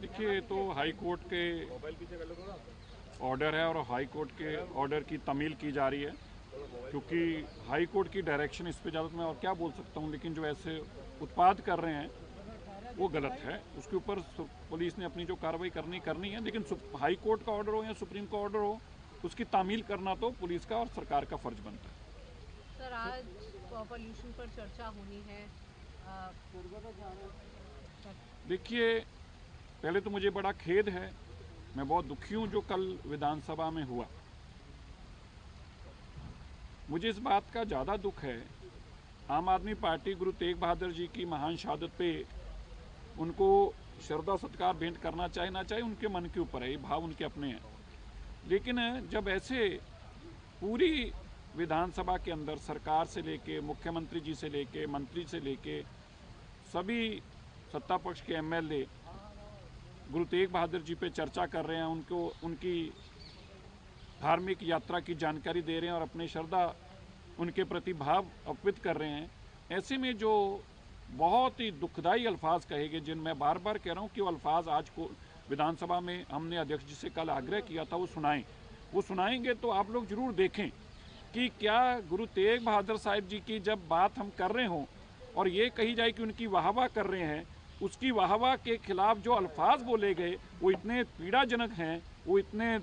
देखिए, तो high court के ऑर्डर है और हाई कोर्ट के ऑर्डर की तमील की जा रही है, क्योंकि हाई कोर्ट की डायरेक्शन इस पे ज़्यादा तो मैं और क्या बोल सकता हूँ। लेकिन जो ऐसे उत्पाद कर रहे हैं वो गलत है। उसके ऊपर पुलिस ने अपनी जो कार्रवाई करनी है, लेकिन हाई कोर्ट का ऑर्डर हो या सुप्रीम का ऑर्डर हो, उसकी तामील करना तो पुलिस का और सरकार का फर्ज बनता है। सर, आज पॉल्यूशन पर चर्चा होनी है। देखिए, पहले तो मुझे बड़ा खेद है, मैं बहुत दुखी हूँ जो कल विधानसभा में हुआ। मुझे इस बात का ज़्यादा दुख है, आम आदमी पार्टी गुरु तेग बहादुर जी की महान शहादत पे उनको श्रद्धा सत्कार भेंट करना चाहे ना चाहे, उनके मन के ऊपर है, ये भाव उनके अपने हैं। लेकिन जब ऐसे पूरी विधानसभा के अंदर सरकार से लेके मुख्यमंत्री जी से लेके मंत्री से लेके सभी सत्ता पक्ष के एमएलए गुरु तेग बहादुर जी पे चर्चा कर रहे हैं, उनको उनकी धार्मिक यात्रा की जानकारी दे रहे हैं और अपनी श्रद्धा उनके प्रति भाव अर्पित कर रहे हैं, ऐसे में जो बहुत ही दुखदाई अल्फाज कहे गए, जिन मैं बार बार कह रहा हूँ कि वो अल्फाज आज को विधानसभा में हमने अध्यक्ष जी से कल आग्रह किया था वो सुनाएंगे तो आप लोग जरूर देखें कि क्या गुरु तेग बहादुर साहिब जी की जब बात हम कर रहे हों और ये कही जाए कि उनकी वाहवाह कर रहे हैं, उसकी वाहवाह के खिलाफ जो अल्फाज बोले गए वो इतने पीड़ाजनक हैं, वो इतने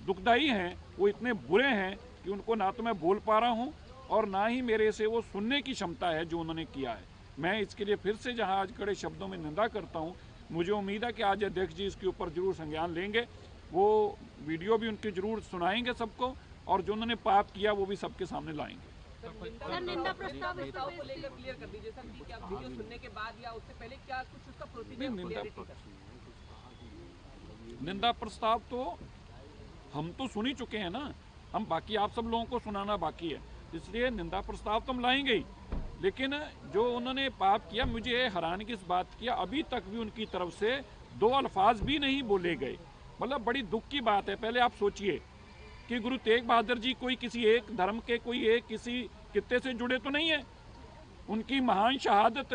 दुखदाई हैं, वो इतने बुरे हैं कि उनको ना तो मैं बोल पा रहा हूँ और ना ही मेरे से वो सुनने की क्षमता है जो उन्होंने किया है। मैं इसके लिए फिर से जहाँ आज कड़े शब्दों में निंदा करता हूँ, मुझे उम्मीद है कि आज अध्यक्ष जी इसके ऊपर जरूर संज्ञान लेंगे, वो वीडियो भी उनके जरूर सुनाएंगे सबको और जो उन्होंने पाप किया वो भी सबके सामने लाएंगे। सर, निंदा प्रस्ताव को लेकर क्लियर कर दीजिए सर कि क्या वीडियो सुनने के बाद या उससे पहले क्या कुछ उसका प्रोसीजर निंदा प्रस्ताव तो हम तो सुन ही चुके हैं ना, हम बाकी आप सब लोगों को सुनाना बाकी है, इसलिए निंदा प्रस्ताव तो हम लाएंगे ही। लेकिन जो उन्होंने पाप किया, मुझे हैरानगी इस बात किया, अभी तक भी उनकी तरफ से दो अल्फाज भी नहीं बोले गए। मतलब बड़ी दुख की बात है। पहले आप सोचिए कि गुरु तेग बहादुर जी कोई किसी एक धर्म के, कोई एक किसी कित्ते से जुड़े तो नहीं है। उनकी महान शहादत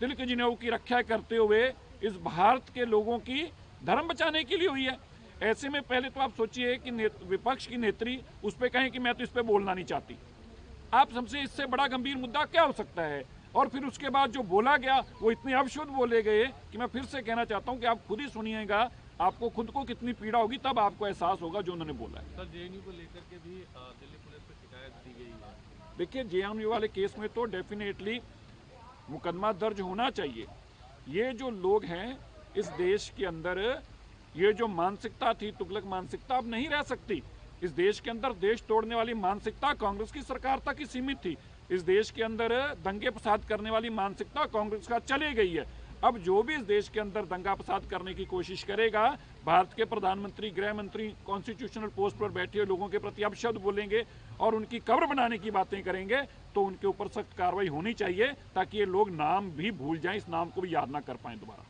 तिलक जनेऊ की रक्षा करते हुए इस भारत के लोगों की धर्म बचाने के लिए हुई है। ऐसे में पहले तो आप सोचिए कि विपक्ष की नेत्री उस पर कहें कि मैं तो इस पर बोलना नहीं चाहती। आप सबसे इससे बड़ा गंभीर मुद्दा क्या हो सकता है? और फिर उसके बाद जो बोला गया वो इतने अपशुद्ध बोले गए कि मैं फिर से कहना चाहता हूं कि आप खुद ही सुनिएगा, आपको खुद को कितनी पीड़ा होगी, तब आपको एहसास होगा जो उन्होंने बोला है। सर, जेएनयू को लेकर के भी दिल्ली पुलिस को शिकायत दी गई है। देखिए, जेएनयू वाले केस में तो डेफिनेटली मुकदमा दर्ज होना चाहिए। ये जो लोग हैं इस देश के अंदर, ये जो मानसिकता थी, तुगलक मानसिकता, अब नहीं रह सकती। इस देश के अंदर देश तोड़ने वाली मानसिकता कांग्रेस की सरकार तक ही सीमित थी। इस देश के अंदर दंगे फसाद करने वाली मानसिकता कांग्रेस का चली गई है। अब जो भी इस देश के अंदर दंगा फसाद करने की कोशिश करेगा, भारत के प्रधानमंत्री, गृह मंत्री कॉन्स्टिट्यूशनल पोस्ट पर बैठे हुए लोगों के प्रति अपशब्द बोलेंगे और उनकी कब्र बनाने की बातें करेंगे, तो उनके ऊपर सख्त कार्रवाई होनी चाहिए ताकि ये लोग नाम भी भूल जाएं, इस नाम को भी याद ना कर पाएं दोबारा।